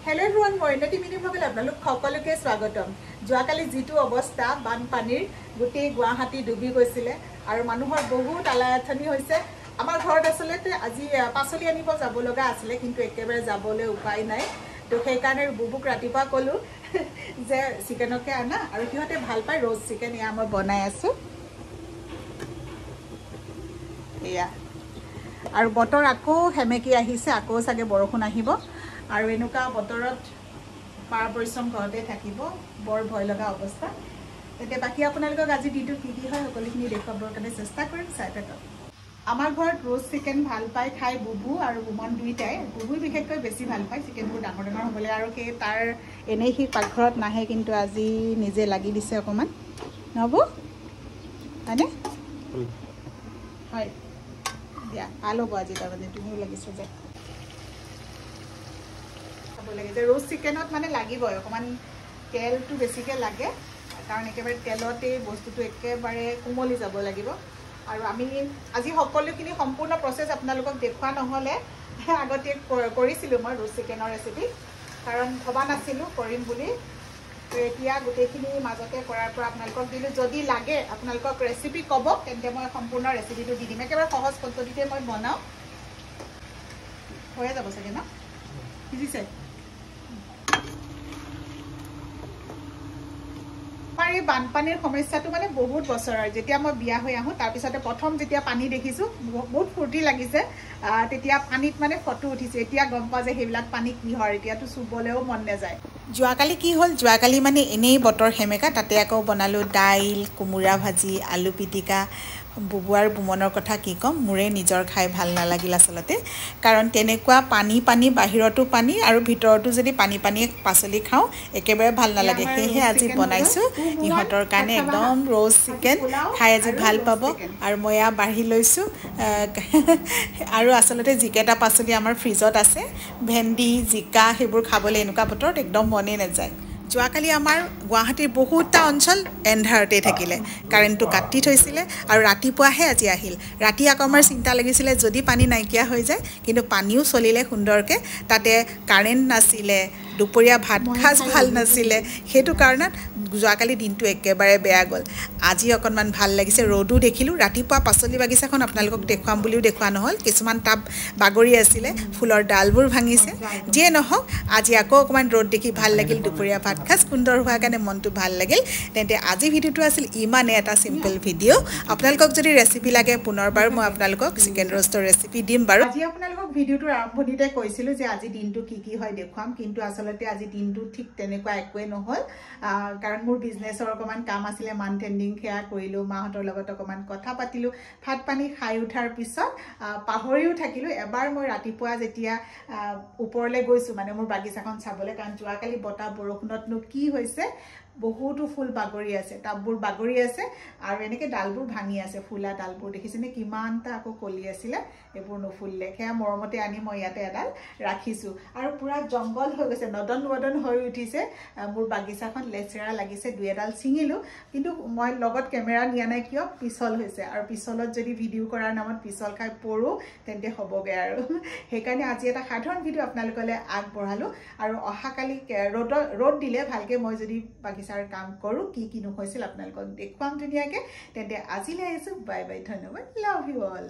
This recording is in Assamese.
Hello everyone, মই ইন্দ্ৰতি মিনি ভাগলে আপোনালোক সকলোকে স্বাগতম। যোৱাকালি যিটো অৱস্থা বানপানীৰ গোটেই গুৱাহাটী ডুবি গৈছিলে আৰু মানুহৰ বহুত আলায়াথনি হৈছে। আমাৰ ঘৰত আসলতে আজি পাচলি আনিব যাব লগা আছিল কিন্তু একেবাৰে যাবলৈ উপায় নাই। তো সেই কাৰণে বুবুক ৰাতিপুৱা কলো যে চিকেনকে আনা আৰু কিহতে ভাল পায় ৰোজ চিকেন ইয়া মই বনাই আছো। এয়া আৰু বতৰ আকৌ হেমেকি আহিছে, আকৌ চাগে বৰষুণ আহিব আৰু এনেকুৱা বতৰত পাৰ পৰিশ্ৰম ঘৰতে থাকিব, বৰ ভয় লগা অৱস্থা। এতিয়া বাকি আপোনালোকক আজি দিনটো কি হয় সকলোখিনি দেখুৱাবৰ কাৰণে চেষ্টা কৰিম, চাই থাকক। আমাৰ ঘৰত ৰোজ চিকেন ভাল পায় খাই বুবু আৰু বুমন দুইটাই। বুবু বিশেষকৈ বেছি ভাল পায় চিকেনবোৰ ডাঙৰ ডাঙৰ হ'বলৈ, আৰু সেই তাৰ এনেই সি পাকঘৰত নাহে কিন্তু আজি নিজে লাগি দিছে অকণমান। নহ'ব হয়নে? হয় দিয়া আলব আজি তাৰমানে তুমিও লাগিছো যে খাব লাগে যে ৰোজ চিকেনত মানে লাগিবই অকণমান তেলটো বেছিকৈ লাগে, কাৰণ একেবাৰে তেলতেই বস্তুটো একেবাৰে কোমলি যাব লাগিব। আৰু আমি আজি সকলোখিনি সম্পূৰ্ণ প্ৰচেছ আপোনালোকক দেখুওৱা নহ'লে আগতে কৰিছিলোঁ মই ৰোজ চিকেনৰ ৰেচিপি, কাৰণ ভবা নাছিলোঁ কৰিম বুলি। তো এতিয়া গোটেইখিনি মাজতে কৰাৰ পৰা আপোনালোকক দিলোঁ। যদি লাগে আপোনালোকক ৰেচিপি ক'ব তেন্তে মই সম্পূৰ্ণ ৰেচিপিটো দি দিম। একেবাৰে সহজ পদ্ধতিতে মই বনাওঁ, হৈয়ে যাব চাগে ন? বুজিছে? আমাৰ এই বানপানীৰ সমস্যাটো মানে বহুত বছৰৰ। যেতিয়া মই বিয়া হৈ আহোঁ তাৰপিছতে প্ৰথম যেতিয়া পানী দেখিছোঁ বহুত ফূৰ্তি লাগিছে, তেতিয়া পানীত মানে ফটো উঠিছে। এতিয়া গম পাওঁ যে সেইবিলাক পানী কি হয়, এতিয়াতো চুবলৈও মন নাযায়। যোৱাকালি কি হ'ল, যোৱাকালি মানে এনেই বতৰ সেমেকা, তাতে আকৌ বনালোঁ দাইল, কোমোৰা ভাজি, আলু পিটিকা। বুবু আৰু বুমনৰ কথা কি ক'ম, মোৰে নিজৰ খাই ভাল নালাগিল আচলতে, কাৰণ তেনেকুৱা পানী পানী বাহিৰতো পানী আৰু ভিতৰতো যদি পানী পানী পাচলি খাওঁ একেবাৰে ভাল নালাগে। সেয়েহে আজি বনাইছোঁ ইহঁতৰ কাৰণে একদম ৰ'জ চিকেন, খাই আজি ভাল পাব। আৰু মই এয়া বাঢ়ি লৈছোঁ আৰু আচলতে যিকেইটা পাচলি আমাৰ ফ্ৰিজত আছে, ভেন্দি, জিকা, সেইবোৰ খাবলৈ এনেকুৱা বতৰত একদম মনেই নাযায়। যোৱাকালি আমাৰ গুৱাহাটীৰ বহুতটা অঞ্চল এন্ধাৰতে থাকিলে, কাৰেণ্টটো কাটি থৈছিলে আৰু ৰাতিপুৱাহে আজি আহিল। ৰাতি আকৌ আমাৰ চিন্তা লাগিছিলে যদি পানী নাইকিয়া হৈ যায়, কিন্তু পানীও চলিলে সুন্দৰকৈ। তাতে কাৰেণ্ট নাছিলে, দুপৰীয়া ভাত সাজ ভাল নাছিলে, সেইটো কাৰণত যোৱাকালি দিনটো একেবাৰে বেয়া গ'ল। আজি অকণমান ভাল লাগিছে, ৰ'দো দেখিলোঁ। ৰাতিপুৱা পাচলি বাগিচাখন আপোনালোকক দেখুৱাম বুলিও দেখুওৱা নহ'ল, কিছুমান টাব বাগৰি আছিলে, ফুলৰ ডালবোৰ ভাঙিছে। যিয়ে নহওক আজি আকৌ অকণমান ৰ'দ দেখি ভাল লাগিল, দুপৰীয়া ভাত সাজ সুন্দৰ হোৱাৰ কাৰণে মনটো ভাল লাগিল। তেন্তে আজি ভিডিঅ'টো আছিল ইমানে এটা চিম্পল ভিডিঅ'। আপোনালোকক যদি ৰেচিপি লাগে পুনৰবাৰ মই আপোনালোকক চিকেন ৰ'ষ্টৰ ৰেচিপি দিম বাৰু। আজি আপোনালোকক ভিডিঅ'টোৰ আৰম্ভণিতে কৈছিলোঁ যে আজি দিনটো কি হয় দেখুৱাম, কিন্তু আচলতে আজি দিনটো ঠিক তেনেকুৱা একোৱেই নহ'ল, কাৰণ মোৰ বিজনেছৰ অকণমান কাম আছিলে, মান্থ এণ্ডিং সেয়া কৰিলোঁ, মাহঁতৰ লগত অকণমান কথা পাতিলোঁ। ভাত পানী খাই উঠাৰ পিছত পাহৰিও থাকিলোঁ। এবাৰ মই ৰাতিপুৱা যেতিয়া ওপৰলৈ গৈছোঁ মানে মোৰ বাগিচাখন চাবলৈ, কাৰণ যোৱাকালি বতাহ বৰষুণতনো কি হৈছে, বহুতো ফুল বাগৰি আছে, টাববোৰ বাগৰি আছে আৰু এনেকৈ ডালবোৰ ভাঙি আছে। ফুলা ডালবোৰ দেখিছেনে, কিমানটা আকৌ কলি আছিলে, এইবোৰ নুফুলিলে। সেয়া মৰমতে আনি মই ইয়াতে এডাল ৰাখিছোঁ। আৰু পূৰা জংঘল হৈ গৈছে, নদন বদন হৈ উঠিছে মোৰ বাগিচাখন, লেচেৰা লাগিছে। দুই এডাল ছিঙিলোঁ, কিন্তু মই লগত কেমেৰা নিয়া নাই কিয়, পিছল হৈছে। আৰু পিছলত যদি ভিডিঅ' কৰাৰ নামত পিছল খাই পৰোঁ তেন্তে হ'বগৈ আৰু। সেইকাৰণে আজি এটা সাধাৰণ ভিডিঅ' আপোনালোকলৈ আগবঢ়ালোঁ। আৰু অহাকালি ৰ'দ দিলে ভালকৈ মই যদি বাগিচাৰ কাম কৰোঁ, কি নহৈছিল আপোনালোকক দেখুৱাম ধুনীয়াকৈ। তেন্তে আজিলৈ আহিছোঁ, বাই বাই, ধন্যবাদ, লাভ ইউ অল।